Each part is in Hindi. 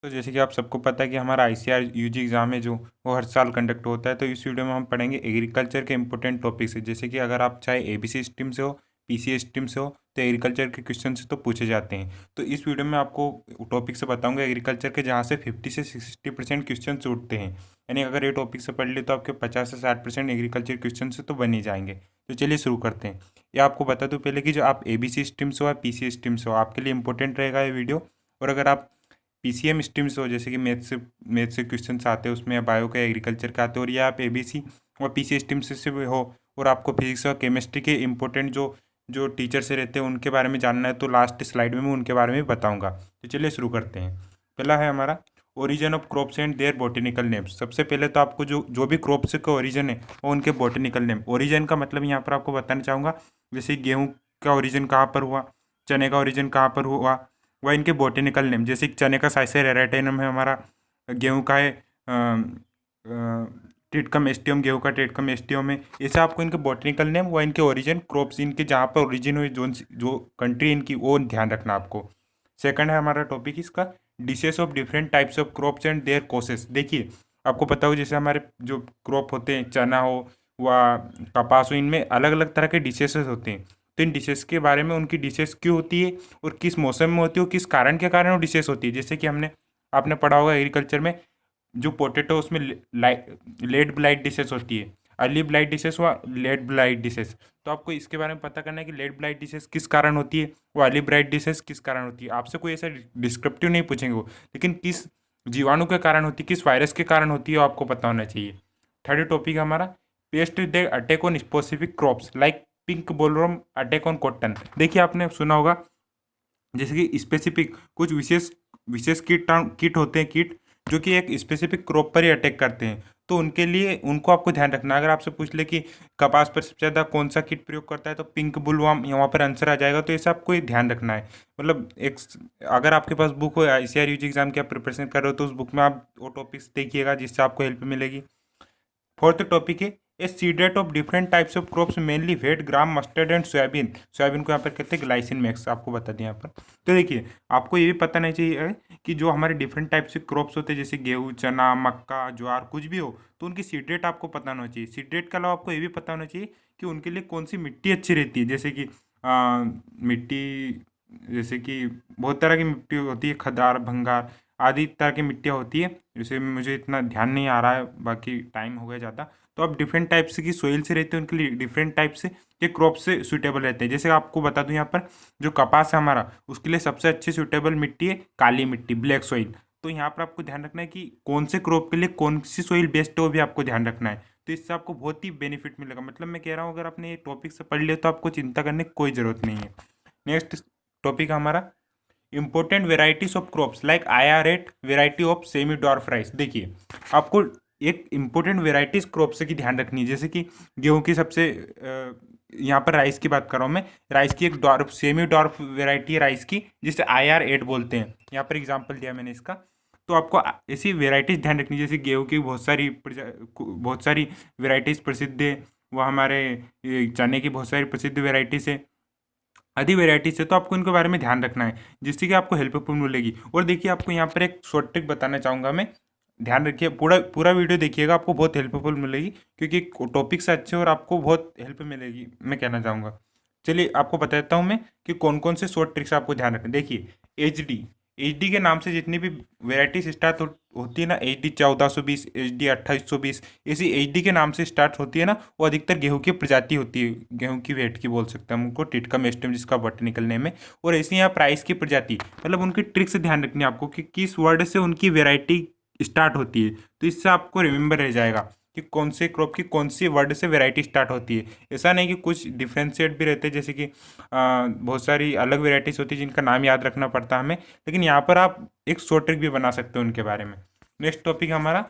तो जैसे कि आप सबको पता है कि हमारा आईसीआर यूजी एग्ज़ाम है जो वो हर साल कंडक्ट होता है। तो इस वीडियो में हम पढ़ेंगे एग्रीकल्चर के इंपॉर्टेंट टॉपिक्स है। जैसे कि अगर आप चाहे एबीसी स्ट्रीम से हो, पीसीए स्ट्रीम से हो, तो एग्रीकल्चर के क्वेश्चन से तो पूछे जाते हैं। तो इस वीडियो में आपको टॉपिक से बताऊंगा एग्रीकल्चर के, जहाँ से 50 से 60% क्वेश्चन उठते हैं। यानी अगर ये टॉपिक से पढ़ ले तो आपके 50 से 60% एग्रीकल्चर क्वेश्चन से तो बन ही जाएंगे। तो चलिए शुरू करते हैं। ये आपको बता दूं पहले कि जो आप एबीसी स्ट्रीम से हो या पीसीए स्ट्रीम से हो, आपके लिए इंपॉर्टेंट रहेगा ये वीडियो। और अगर आप पीसीएम स्ट्रीम से हो, जैसे कि मैथ से क्वेश्चंस आते हैं उसमें, या बायो का एग्रीकल्चर का आते हैं, और या आप एबीसी और पीसी स्ट्रीम से भी हो और आपको फिजिक्स और केमिस्ट्री के इंपॉर्टेंट जो जो टीचर से रहते हैं उनके बारे में जानना है, तो लास्ट स्लाइड में मैं उनके बारे में बताऊंगा। तो चलिए शुरू करते हैं। पहला है हमारा origin of crops and their botanical names. सबसे पहले तो आपको जो जो भी क्रॉप्स का ओरिजिन है वो उनके बॉटेनिकल नेम। ओरिजिन का मतलब यहाँ पर आपको बताना चाहूँगा, जैसे गेहूँ का ओरिजिन कहाँ पर हुआ, चने का ओरिजिन कहाँ पर हुआ, वह इनके बॉटेनिकल नेम। जैसे कि चने का साइसेर एराटाइनम है हमारा, गेहूं का है टिटकम एस्टियम, गेहूं का टिटकम एस्टियम है। ऐसे आपको इनके बॉटेनिकल नेम व इनके ओरिजिन, क्रॉप्स इनके जहाँ पर ओरिजिन हुई, जो कंट्री इनकी, वो ध्यान रखना आपको। सेकंड है हमारा टॉपिक इसका, diseases of different types of crops and their causes. देखिए आपको पता हो, जैसे हमारे जो क्रॉप होते हैं, चना हो व कपास हो, इनमें अलग अलग तरह के डिशेस होते हैं। तो इन डिशेस के बारे में, उनकी डिशेस क्यों होती है और किस मौसम में होती है और किस कारण के कारण वो डिशेस होती है। जैसे कि आपने पढ़ा होगा एग्रीकल्चर में, जो पोटैटो उसमें लेट ब्लाइट डिशेस होती है, अर्ली ब्लाइट डिशेस व लेट ब्लाइट डिशेस। तो आपको इसके बारे में पता करना है कि लेट ब्लाइट डिशेस किस कारण होती है, वो अर्ली ब्लाइट डिशेस किस कारण होती है। आपसे कोई ऐसा डिस्क्रिप्टिव नहीं पूछेंगे वो, लेकिन किस जीवाणु के कारण होती है, किस वायरस के कारण होती है, वो आपको पता होना चाहिए। थर्ड टॉपिक हमारा, paste they attack on specific crops like pink bollworm attack on cotton. देखिए आपने सुना होगा, जैसे कि स्पेसिफिक कुछ विशेष विशेष कीट होते हैं, कीट जो कि एक स्पेसिफिक क्रॉप पर ही अटैक करते हैं। तो उनके लिए उनको आपको ध्यान रखना है। अगर आपसे पूछ ले कि कपास पर सबसे ज़्यादा कौन सा कीट प्रयोग करता है, तो पिंक बुलवर्म यहाँ पर आंसर आ जाएगा। तो ऐसा आपको ये ध्यान रखना है। मतलब एक, अगर आपके पास बुक हो आईसीआर यूजी एग्जाम की आप प्रिपरेशन कर रहे हो, तो उस बुक में आप वो टॉपिक्स देखिएगा जिससे आपको हेल्प मिलेगी। फोर्थ टॉपिक है, a seed rate of different types of crops mainly wheat gram mustard and soybean. Soybean को यहाँ पर कहते हैं ग्लाइसिन मैक्स, आपको बता दें यहाँ पर। तो देखिए आपको ये भी पता नहीं चाहिए कि जो हमारे डिफरेंट टाइप्स के क्रॉप्स होते हैं, जैसे गेहूँ, चना, मक्का, ज्वार, कुछ भी हो, तो उनकी सीडेट आपको पता होना चाहिए। सीडेट के अलावा आपको ये भी पता होना चाहिए कि उनके लिए कौन सी मिट्टी अच्छी रहती है। जैसे कि मिट्टी, जैसे कि बहुत तरह की मिट्टी होती है, खदार, भंगार आदि तरह की मिट्टियाँ होती है। जैसे मुझे इतना ध्यान नहीं आ रहा है, बाकी टाइम हो गया ज़्यादा। तो आप डिफरेंट टाइप्स की सोइल से रहते हैं, उनके लिए डिफरेंट टाइप से ये क्रॉप से सूटेबल रहते हैं। जैसे आपको बता दूं, यहाँ पर जो कपास है हमारा, उसके लिए सबसे अच्छी सूटेबल मिट्टी है काली मिट्टी, ब्लैक सोइल। तो यहाँ पर आपको ध्यान रखना है कि कौन से क्रॉप के लिए कौन सी सोइल बेस्ट है, वो भी आपको ध्यान रखना है। तो इससे आपको बहुत ही बेनिफिट मिलेगा। मतलब मैं कह रहा हूँ, अगर आपने ये टॉपिक से पढ़ लिया तो आपको चिंता करने की कोई ज़रूरत नहीं है। नेक्स्ट टॉपिक हमारा, important varieties of crops like IR eight variety of semi dwarf rice. देखिए आपको एक इंपॉर्टेंट वेराइटीज क्रॉप्स की ध्यान रखनी है। जैसे कि गेहूं की सबसे यहाँ पर राइस की बात कर रहा हूँ मैं, राइस की एक डॉर्फ, सेमी डॉर्फ वेराइटी है राइस की, जिसे IR8 बोलते हैं। यहाँ पर एग्जाम्पल दिया मैंने इसका। तो आपको ऐसी वेराइटीज ध्यान रखनी है। जैसे गेहूं की बहुत सारी वेराइटीज प्रसिद्ध है, वह हमारे चने की बहुत सारी प्रसिद्ध वेराइटीज है, आदि वेराइटीज है। तो आपको इनके बारे में ध्यान रखना है, जिससे कि आपको हेल्पफुल मिलेगी। और देखिए आपको यहाँ पर एक शॉर्ट ट्रिक बताना चाहूँगा मैं, ध्यान रखिए, पूरा पूरा वीडियो देखिएगा, आपको बहुत हेल्पफुल मिलेगी, क्योंकि टॉपिक से अच्छे और आपको बहुत हेल्प मिलेगी, मैं कहना चाहूँगा। चलिए आपको बताता हूँ मैं कि कौन कौन से शॉर्ट ट्रिक्स आपको ध्यान रखना। देखिए एच डी के नाम से जितनी भी वेराइटीज स्टार्ट होती है ना, HD 1420, HD 2820, ऐसी एच डी के नाम से स्टार्ट होती है ना, वो अधिकतर गेहूं की प्रजाति होती है, गेहूं की वेट की बोल सकते हैं हम उनको, टिटकम एस्टियम जिसका बॉटनिकल नेम है। और ऐसी यहाँ प्राइस की प्रजाति, मतलब उनकी ट्रिक से ध्यान रखनी है आपको कि किस वर्ड से उनकी वेराइटी स्टार्ट होती है। तो इससे आपको रिमेंबर रह जाएगा कि कौन से क्रॉप की कौन सी वर्ड से वैरायटी स्टार्ट होती है। ऐसा नहीं कि कुछ डिफ्रेंशिएट भी रहते हैं, जैसे कि बहुत सारी अलग वेराइटीज होती है जिनका नाम याद रखना पड़ता है हमें, लेकिन यहाँ पर आप एक शॉर्ट ट्रिक भी बना सकते हो उनके बारे में। नेक्स्ट टॉपिक हमारा,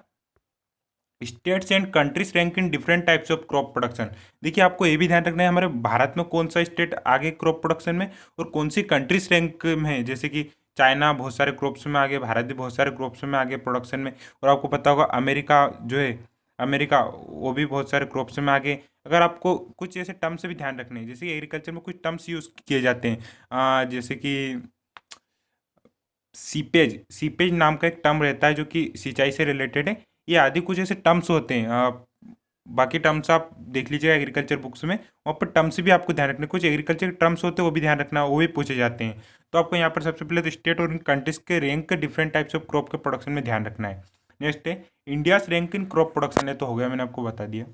states and countries rank in different types of crop production. देखिए आपको ये भी ध्यान रखना है हमारे भारत में कौन सा स्टेट आगे क्रॉप प्रोडक्शन में, और कौन सी कंट्रीज रैंक में है। जैसे कि चाइना बहुत सारे क्रॉप्स में आगे, भारत भी बहुत सारे क्रॉप्स में आगे प्रोडक्शन में। और आपको पता होगा अमेरिका जो है, अमेरिका वो भी बहुत सारे क्रॉप्स में आगे। अगर आपको कुछ ऐसे टर्म्स भी ध्यान रखने हैं, जैसे एग्रीकल्चर में कुछ टर्म्स यूज़ किए जाते हैं, जैसे कि सीपेज सीपेज नाम का एक टर्म रहता है जो कि सिंचाई से रिलेटेड है। ये आदि कुछ ऐसे टर्म्स होते हैं। बाकी टर्म्स आप देख लीजिएगा एग्रीकल्चर बुक्स में, वहाँ पर टर्म्स भी आपको ध्यान रखना है। कुछ एग्रीकल्चर के टर्म्स होते हैं वो भी ध्यान रखना, वो भी पूछे जाते हैं। तो आपको यहाँ पर सबसे पहले तो स्टेट और कंट्रीज के रैंक के डिफरेंट टाइप्स ऑफ क्रॉप के प्रोडक्शन में ध्यान रखना है। नेक्स्ट है India's rank in crop production, है तो हो गया, मैंने आपको बता दिया।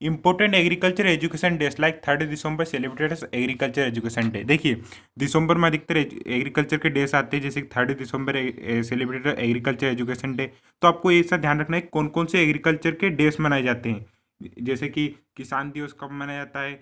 Important agriculture education days like 3 December celebrated as agriculture education day. देखिए दिसंबर में अधिकतर एग्रीकल्चर के डेज आते हैं, जैसे 3 December celebrated agriculture education day. तो आपको ये सब ध्यान रखना है कौन कौन से एग्रीकल्चर के डेज मनाए जाते हैं, जैसे कि किसान दिवस कब मनाया जाता है,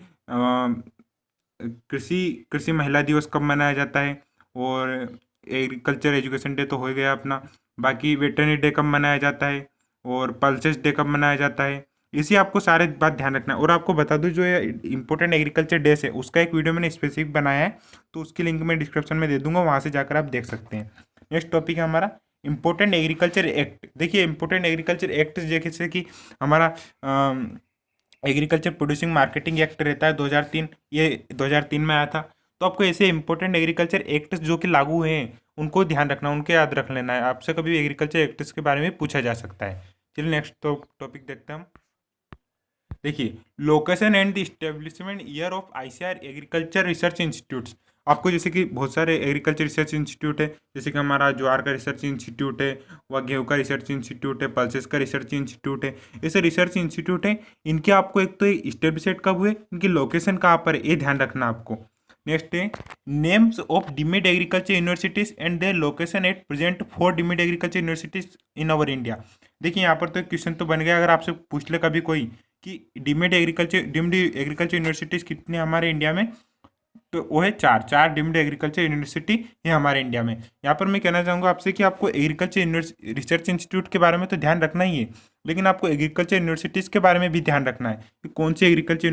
कृषि कृषि महिला दिवस कब मनाया जाता है, और एग्रीकल्चर एजुकेशन डे तो हो गया अपना। बाकी वेटरनरी डे कब मनाया जाता है, और पल्सेस डे कब मनाया जाता है, इसी आपको सारे बात ध्यान रखना है। और आपको बता दूं जो ये इंपॉर्टेंट एग्रीकल्चर डेज है उसका एक वीडियो मैंने स्पेसिफिक बनाया है, तो उसकी लिंक मैं डिस्क्रिप्शन में दे दूंगा, वहाँ से जाकर आप देख सकते हैं। नेक्स्ट टॉपिक है हमारा इंपॉर्टेंट एग्रीकल्चर एक्ट। देखिए इंपॉर्टेंट एग्रीकल्चर एक्ट जैसे कि हमारा एग्रीकल्चर प्रोड्यूसिंग मार्केटिंग एक्ट रहता है 2003, ये 2003 में आया था। तो आपको ऐसे इंपॉर्टेंट एग्रीकल्चर एक्ट जो कि लागू हैं उनको ध्यान रखना, उनके याद रख लेना है, आपसे कभी एग्रीकल्चर एक्ट्स के बारे में पूछा जा सकता है। चलिए नेक्स्ट टॉपिक देखते हैं हम। देखिए location and the establishment year of ICR agriculture research institutes. आपको जैसे कि बहुत सारे एग्रीकल्चर रिसर्च इंस्टीट्यूट है, जैसे कि हमारा ज्वार का रिसर्च इंस्टीट्यूट है, व गेहूँ का रिसर्च इंस्टीट्यूट है, पल्सेस का रिसर्च इंस्टीट्यूट है, ऐसे रिसर्च इंस्टीट्यूट है। इनके आपको एक तो इस्टेब्लिश कब हुए, इनकी लोकेशन कहाँ पर है, ये ध्यान रखना आपको। नेक्स्ट है names of deemed agriculture universities and their location at present for deemed agriculture universities in our India. देखिए यहाँ पर तो एक क्वेश्चन तो बन गया, अगर आपसे पूछ ले कभी कोई कि डीम्ड एग्रीकल्चर यूनिवर्सिटीज़ कितनी हमारे इंडिया में, तो वो है चार डीम्ड एग्रीकल्चर यूनिवर्सिटी है हमारे इंडिया में। यहाँ पर मैं कहना चाहूँगा आपसे कि आपको एग्रीकल्चर रिसर्च इंस्टीट्यूट के बारे में तो ध्यान रखना ही है, लेकिन आपको एग्रीकल्चर यूनिवर्सिटीज़ के बारे में भी ध्यान रखना है कि कौन सी एग्रीकल्चर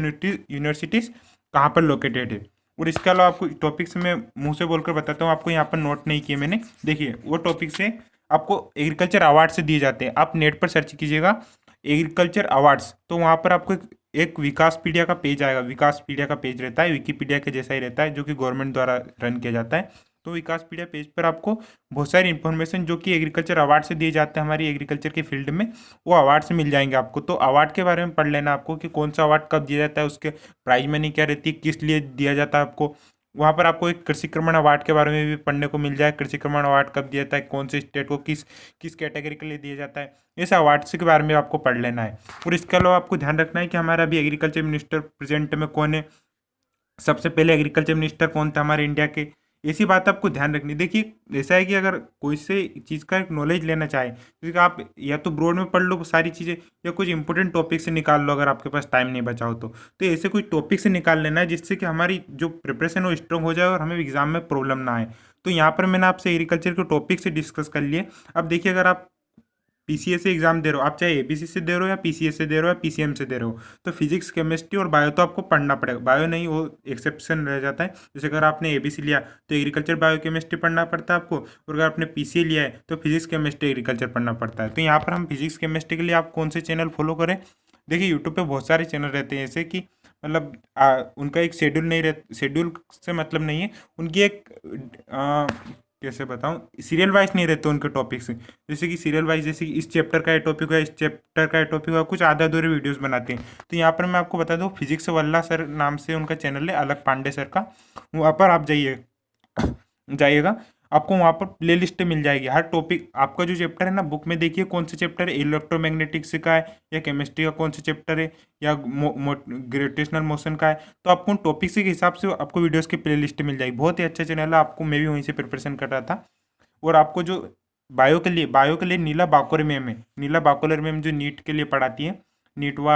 यूनिवर्सिटीज़ कहाँ पर लोकेटेड है। और इसके अलावा आपको टॉपिक से मैं मुँह से बोलकर बताता हूँ, आपको यहाँ पर नोट नहीं किए मैंने। देखिए वो टॉपिक से आपको एग्रीकल्चर अवार्ड से दिए जाते हैं, आप नेट पर सर्च कीजिएगा एग्रीकल्चर अवार्ड्स, तो वहाँ पर आपको एक विकासपीडिया का पेज आएगा। विकासपीडिया का पेज रहता है, विकीपीडिया के जैसा ही रहता है, जो कि गवर्नमेंट द्वारा रन किया जाता है। तो विकासपीडिया पेज पर आपको बहुत सारी इन्फॉर्मेशन जो कि एग्रीकल्चर अवार्ड से दिए जाते हैं हमारी एग्रीकल्चर की फील्ड में, वो अवार्ड से मिल जाएंगे आपको। तो अवार्ड के बारे में पढ़ लेना आपको कि कौन सा अवार्ड कब दिया जाता है, उसके प्राइज मनी क्या रहती है, किस लिए दिया जाता है आपको। वहाँ पर आपको एक कृषि कर्मण अवार्ड के बारे में भी पढ़ने को मिल जाए, कृषि कर्मण अवार्ड कब दिया जाता है, कौन से स्टेट को किस किस कैटेगरी के लिए दिया जाता है, इस अवार्ड्स के बारे में आपको पढ़ लेना है। और इसके अलावा आपको ध्यान रखना है कि हमारा अभी एग्रीकल्चर मिनिस्टर प्रेजेंट में कौन है, सबसे पहले एग्रीकल्चर मिनिस्टर कौन था हमारे इंडिया के, ऐसी बात आपको ध्यान रखनी। देखिए ऐसा है कि अगर कोई से चीज़ का एक नॉलेज लेना चाहे, जैसे कि आप या तो ब्रॉड में पढ़ लो सारी चीज़ें, या कुछ इंपॉर्टेंट टॉपिक से निकाल लो, अगर आपके पास टाइम नहीं बचा हो तो ऐसे कोई टॉपिक से निकाल लेना है जिससे कि हमारी जो प्रिपरेशन हो स्ट्रॉन्ग हो जाए और हमें एग्जाम में प्रॉब्लम ना आए। तो यहाँ पर मैंने आपसे एग्रीकल्चर के टॉपिक से डिस्कस कर लिए। अब देखिए अगर आप पीसीएस से एग्जाम दे रहे हो, आप चाहे एबीसी से दे रहे हो या पीसीएस से दे रहे हो या पीसीएम से दे रहे हो, तो फिजिक्स केमिस्ट्री और बायो तो आपको पढ़ना पड़ेगा। बायो नहीं, वो एक्सेप्शन रह जाता है। जैसे अगर आपने एबीसी लिया तो एग्रीकल्चर बायो केमिस्ट्री पढ़ना पड़ता है आपको, और अगर आपने पीसीए लिया है तो फिजिक्स केमिस्ट्री एग्रीकल्चर पढ़ना पड़ता है। तो यहाँ पर हम फिजिक्स केमिस्ट्री के लिए आप कौन से चैनल फॉलो करें, देखिए यूट्यूब पे बहुत सारे चैनल रहते हैं, जैसे कि मतलब उनका एक शेड्यूल नहीं रहता, शेड्यूल से मतलब नहीं है, उनकी एक कैसे बताऊँ, सीरियल वाइज नहीं रहते उनके टॉपिक्स। जैसे कि सीरियल वाइज, जैसे कि इस चैप्टर का ये टॉपिक हुआ, इस चैप्टर का ये टॉपिक हुआ, कुछ आधा अधूरे वीडियोस बनाते हैं। तो यहाँ पर मैं आपको बता दूँ, फिजिक्स वल्ला सर नाम से उनका चैनल है, अलग पांडे सर का, वहाँ पर आप जाइएगा, आपको वहाँ पर प्ले लिस्ट मिल जाएगी। हर टॉपिक आपका जो चैप्टर है ना, बुक में देखिए कौन सा चैप्टर है, इलेक्ट्रोमैग्नेटिक्स का है या केमिस्ट्री का कौन सा चैप्टर है या ग्रेविटेशनल मोशन का है, तो आपको उन टॉपिक्स के हिसाब से आपको वीडियोस की प्ले लिस्ट मिल जाएगी। बहुत ही अच्छा चैनल है, आपको मैं भी वहीं से प्रिपरेशन कर रहा था। और आपको जो बायो के लिए नीला बाकोर मैम है, नीला बाकोलर मैम जो नीट के लिए पढ़ाती है, नीट व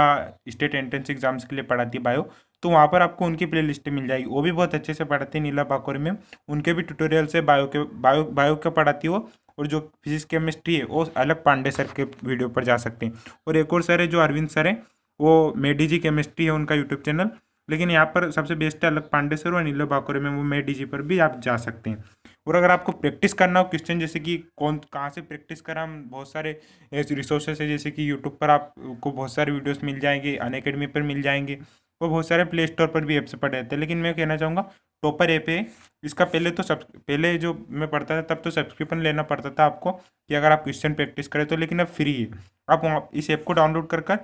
स्टेट एंट्रेंस एग्जाम्स के लिए पढ़ाती है बायो, तो वहाँ पर आपको उनकी प्ले लिस्ट मिल जाएगी। वो भी बहुत अच्छे से पढ़ाती है नीला बाकोर मैम, उनके भी ट्यूटोरियल्स है बायो के पढ़ाती है वो। और जो फिजिक्स केमिस्ट्री है वो अलग पांडे सर के वीडियो पर जा सकते हैं। और एक और सर है जो अरविंद सर है, वो मेडी जी केमिस्ट्री है उनका यूट्यूब चैनल, लेकिन यहाँ पर सबसे बेस्ट है अलग पांडे सर और नीला बाकोरे में, वो मेडी जी पर भी आप जा सकते हैं। और अगर आपको प्रैक्टिस करना हो क्वेश्चन, जैसे कि कौन कहाँ से प्रैक्टिस करा, हम बहुत सारे रिसोर्सेस है, जैसे कि यूट्यूब पर आपको बहुत सारे वीडियोस मिल जाएंगे, अनअकैडमी पर मिल जाएंगे, वो बहुत सारे प्ले स्टोर पर भी ऐप्स पड़े रहते हैं। लेकिन मैं कहना चाहूँगा टॉपर ऐप है इसका। पहले जो मैं पढ़ता था तब तो सब्सक्रिप्शन लेना पड़ता था आपको कि अगर आप क्वेश्चन प्रैक्टिस करें तो, लेकिन अब फ्री है। आप वहाँ इस ऐप को डाउनलोड कर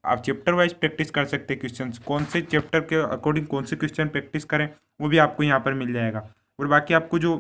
आप चैप्टर वाइज प्रैक्टिस कर सकते हैं। क्वेश्चन कौन से चैप्टर के अकॉर्डिंग कौन से क्वेश्चन प्रैक्टिस करें वो भी आपको यहाँ पर मिल जाएगा। और बाकी आपको जो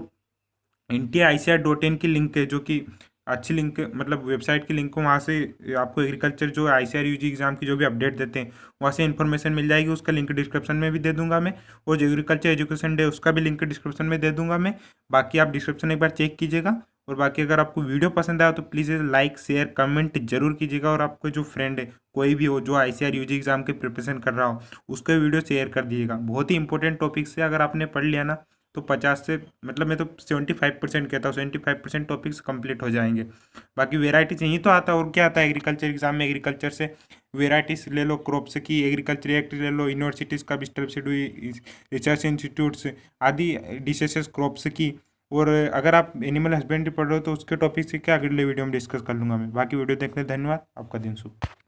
NTA-ICAR.in की लिंक है, जो कि अच्छी लिंक मतलब वेबसाइट की लिंक को, वहाँ से आपको एग्रीकल्चर जो ICAR UG एग्जाम की जो भी अपडेट देते हैं वहाँ से इन्फॉर्मेशन मिल जाएगी। उसका लिंक डिस्क्रिप्शन में भी दे दूंगा मैं, और जो एग्रीकल्चर एजुकेशन डे उसका भी लिंक डिस्क्रिप्शन में दे दूंगा मैं। बाकी आप डिस्क्रिप्शन एक बार चेक कीजिएगा। और बाकी अगर आपको वीडियो पसंद आया तो प्लीज़ लाइक शेयर कमेंट जरूर कीजिएगा। और आपको जो फ्रेंड है कोई भी हो जो ICAR UG एग्जाम की प्रिपरेशन कर रहा हो उसको वीडियो शेयर कर दीजिएगा। बहुत ही इंपॉर्टेंट टॉपिक से अगर आपने पढ़ लिया ना तो 50 से मतलब मैं तो 75% कहता हूँ, 75% टॉपिक्स कंप्लीट हो जाएंगे। बाकी वेराइटी चाहिए तो आता है, और क्या आता है एग्रीकल्चर एग्जाम में, एग्रीकल्चर से वेराइटीज ले लो, क्रॉप्स की, एग्रीकल्चर एक्ट ले लो, यूनिवर्सिटीज़ का भी सब्सिडी, रिसर्च इंस्टीट्यूट्स आदि, डिसीजेस क्रॉप्स की। और अगर आप एनिमल हस्बेंड्री पढ़ रहे हो तो उसके टॉपिक से क्या अगले वीडियो में डिस्कस कर लूँगा मैं। बाकी वीडियो देखने धन्यवाद। आपका दिन शुभ।